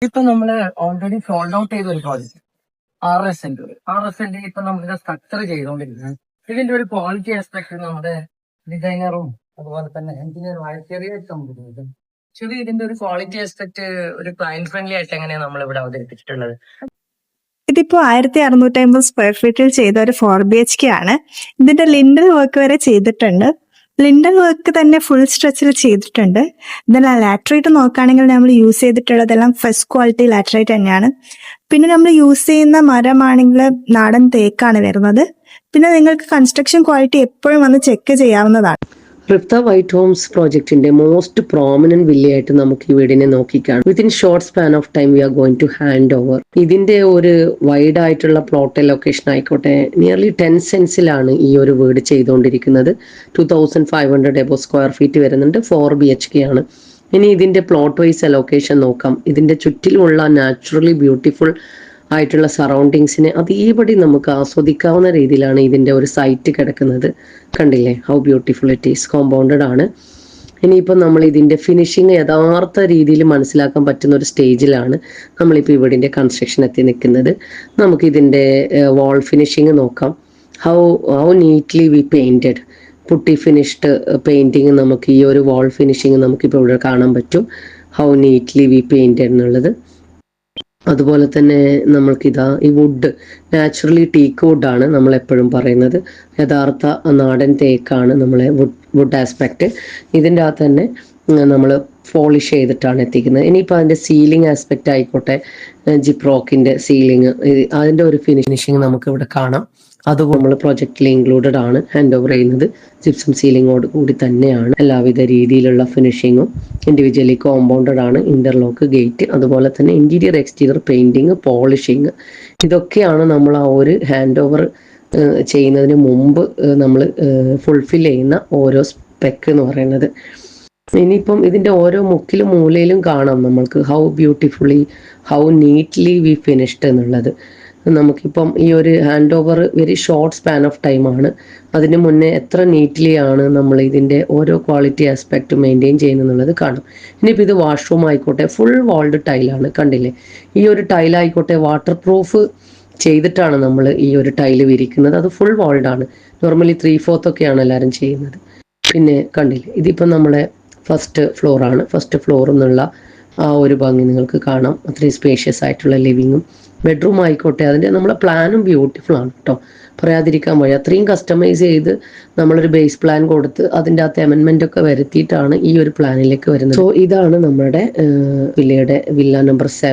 ഇപ്പൊ നമ്മള് already sold out ചെയ്ത ഒരു പ്രോജക്റ്റ് 6 സെന്റ്. 6 സെന്റ് ഇപ്പൊ നമ്മളിത് സ്ട്രക്ചർ ചെയ്തുകൊണ്ടിരിക്കുന്നത്. ഇതിന്റെ ഒരു ക്വാളിറ്റി ആസ്പെക്ട് നമ്മുടെ ഡിസൈനറും അതുപോലെ തന്നെ എഞ്ചിനീയറുമായ ചെറിയ ഇതിന്റെ ഒരു ക്വാളിറ്റി ആസ്പെക്ട് ഒരു ക്ലയന്റ് ഫ്രണ്ട്ലി ആയിട്ട് എങ്ങനെയാണ് നമ്മൾ ഇവിടെ അവതരിപ്പിച്ചിട്ടുള്ളത്? ഇതിപ്പോ 1650 സ്ക്വയർ ഫീറ്റിൽ ചെയ്ത ഒരു 4 BHK ആണ്. ഇതിന്റെ ലിൻഡൽ വർക്ക് വരെ ചെയ്തിട്ടുണ്ട്. ലിൻഡൽ വർക്ക് തന്നെ ഫുൾ സ്ട്രെച്ചിൽ ചെയ്തിട്ടുണ്ട്. ഇതിന്റെ ലാറ്ററൈറ്റ് നോക്കുകയാണെങ്കിൽ നമ്മൾ യൂസ് ചെയ്തിട്ടുള്ളതെല്ലാം ഫസ്റ്റ് ക്വാളിറ്റി ലാറ്ററൈറ്റ് തന്നെയാണ്. പിന്നെ നമ്മൾ യൂസ് ചെയ്യുന്ന മരമാണെങ്കിൽ നാടൻ തേക്കാണ് വരുന്നത്. പിന്നെ നിങ്ങൾക്ക് കൺസ്ട്രക്ഷൻ ക്വാളിറ്റി എപ്പോഴും വന്ന് ചെക്ക് ചെയ്യാവുന്നതാണ്. റിപ്ത വൈറ്റ് ഹോംസ് പ്രോജക്റ്റിന്റെ മോസ്റ്റ് പ്രോമിനന്റ് വില്ലയായിട്ട് നമുക്ക് ഈ വീടിനെ നോക്കിക്കാണാം. Within short span of time we are going to hand over. ഇതിന്റെ ഒരു വൈഡ് ആയിട്ടുള്ള പ്ലോട്ട് ലൊക്കേഷൻ ആയിക്കോട്ടെ, നിയർലി 10 സെൻസിലാണ് ഈ ഒരു വീട് ചെയ്തുകൊണ്ടിരിക്കുന്നത്. 2500 എബോ സ്ക്വയർ ഫീറ്റ് വരുന്നുണ്ട്. 4 BHK ആണ്. ഇനി ഇതിന്റെ പ്ലോട്ട് വൈസ് അലോക്കേഷൻ നോക്കാം. ഇതിന്റെ ചുറ്റിലുമുള്ള നാച്ചുറലി ബ്യൂട്ടിഫുൾ ആയിട്ടുള്ള സറൗണ്ടിങ്സിനെ അതേപടി നമുക്ക് ആസ്വദിക്കാവുന്ന രീതിയിലാണ് ഇതിന്റെ ഒരു സൈറ്റ് കിടക്കുന്നത്. കണ്ടില്ലേ how beautiful it is. Compounded ആണ്. ഇനിയിപ്പോൾ നമ്മൾ ഇതിന്റെ ഫിനിഷിങ് യഥാർത്ഥ രീതിയിൽ മനസ്സിലാക്കാൻ പറ്റുന്ന ഒരു സ്റ്റേജിലാണ് നമ്മളിപ്പോൾ ഇവിടിന്റെ കൺസ്ട്രക്ഷൻ എത്തി നിൽക്കുന്നത്. നമുക്ക് ഇതിന്റെ വാൾ ഫിനിഷിങ് നോക്കാം. How neatly we painted. Putty finished painting നമുക്ക് ഈ ഒരു വാൾ ഫിനിഷിങ് നമുക്കിപ്പോൾ ഇവിടെ കാണാൻ പറ്റും. ഹൗ നീറ്റ്ലി വി പെയിന്റഡ് എന്നുള്ളത്. അതുപോലെ തന്നെ നമ്മൾക്കിതാ ഈ വുഡ് നാച്ചുറലി ടീക്ക് വുഡാണ് നമ്മൾ എപ്പോഴും പറയുന്നത്. യഥാർത്ഥ നാടൻ തേക്കാണ് നമ്മളെ വുഡ് ആസ്പെക്ട്. ഇതിൻ്റെ അകത്ത് തന്നെ നമ്മൾ പോളിഷ് ചെയ്തിട്ടാണ് എത്തിക്കുന്നത്. ഇനിയിപ്പോൾ അതിൻ്റെ സീലിംഗ് ആസ്പെക്റ്റ് ആയിക്കോട്ടെ, ജിപ്രോക്കിൻ്റെ സീലിംഗ്, അതിൻ്റെ ഒരു ഫിനിഷിങ് നമുക്ക് ഇവിടെ കാണാം. അതും നമ്മൾ പ്രൊജക്റ്റിൽ ഇൻക്ലൂഡഡ് ആണ്. ഹാൻഡ് ഓവർ ചെയ്യുന്നത് ജിപ്സം സീലിങ്ങോട് കൂടി തന്നെയാണ്. എല്ലാവിധ രീതിയിലുള്ള ഫിനിഷിങ്ങും ഇൻഡിവിജ്വലി കോമ്പൗണ്ടഡ് ആണ്. ഇന്റർലോക്ക്, ഗേറ്റ്, അതുപോലെ തന്നെ ഇന്റീരിയർ എക്സ്റ്റീരിയർ പെയിന്റിങ്, പോളിഷിങ്, ഇതൊക്കെയാണ് നമ്മൾ ആ ഒരു ഹാൻഡ് ഓവർ ചെയ്യുന്നതിന് മുമ്പ് നമ്മൾ ഫുൾഫിൽ ചെയ്യുന്ന ഓരോ സ്പെക്ക് എന്ന് പറയുന്നത്. ഇനിയിപ്പം ഇതിന്റെ ഓരോ മുക്കിലും മൂലയിലും കാണാം നമ്മൾക്ക് how beautifully, how neatly V finished എന്നുള്ളത്. നമുക്കിപ്പം ഈ ഒരു hand over very short span of time ആണ്. അതിന് മുന്നേ എത്ര നീറ്റ്ലി ആണ് നമ്മൾ ഇതിന്റെ ഓരോ ക്വാളിറ്റി ആസ്പെക്ട് മെയിൻറ്റെയിൻ ചെയ്യുന്നത് കാണാം. ഇനിയിപ്പോൾ ഇത് വാഷ്റൂം ആയിക്കോട്ടെ, ഫുൾ വാൾഡ് ടൈലാണ്. കണ്ടില്ലേ, ഈ ഒരു ടൈലായിക്കോട്ടെ വാട്ടർ പ്രൂഫ് ചെയ്തിട്ടാണ് നമ്മൾ ഈ ഒരു ടൈല് വിരിക്കുന്നത്. അത് ഫുൾ വാൾഡ് ആണ്. നോർമലി 3/4 ഒക്കെയാണ് എല്ലാവരും ചെയ്യുന്നത്. പിന്നെ കണ്ടില്ലേ, ഇതിപ്പം നമ്മളെ ഫസ്റ്റ് ഫ്ലോർ ആണ്. ഫസ്റ്റ് ഫ്ലോറിൽ നിന്നുള്ള ആ ഒരു ഭംഗി നിങ്ങൾക്ക് കാണാം. അത്രയും സ്പേഷ്യസ് ആയിട്ടുള്ള ലിവിങ്ങും ബെഡ്റൂം ആയിക്കോട്ടെ, അതിൻ്റെ നമ്മളെ പ്ലാനും ബ്യൂട്ടിഫുൾ ആണ് കേട്ടോ, പറയാതിരിക്കാൻ വഴി. അത്രയും കസ്റ്റമൈസ് ചെയ്ത് നമ്മളൊരു ബേസ് പ്ലാൻ കൊടുത്ത് അതിൻ്റെ അകത്ത് അമെൻമെന്റ് ഒക്കെ വരുത്തിയിട്ടാണ് ഈ ഒരു പ്ലാനിലേക്ക് വരുന്നത്. സോ ഇതാണ് നമ്മുടെ വില്ലയുടെ വില്ല നമ്പർ 7.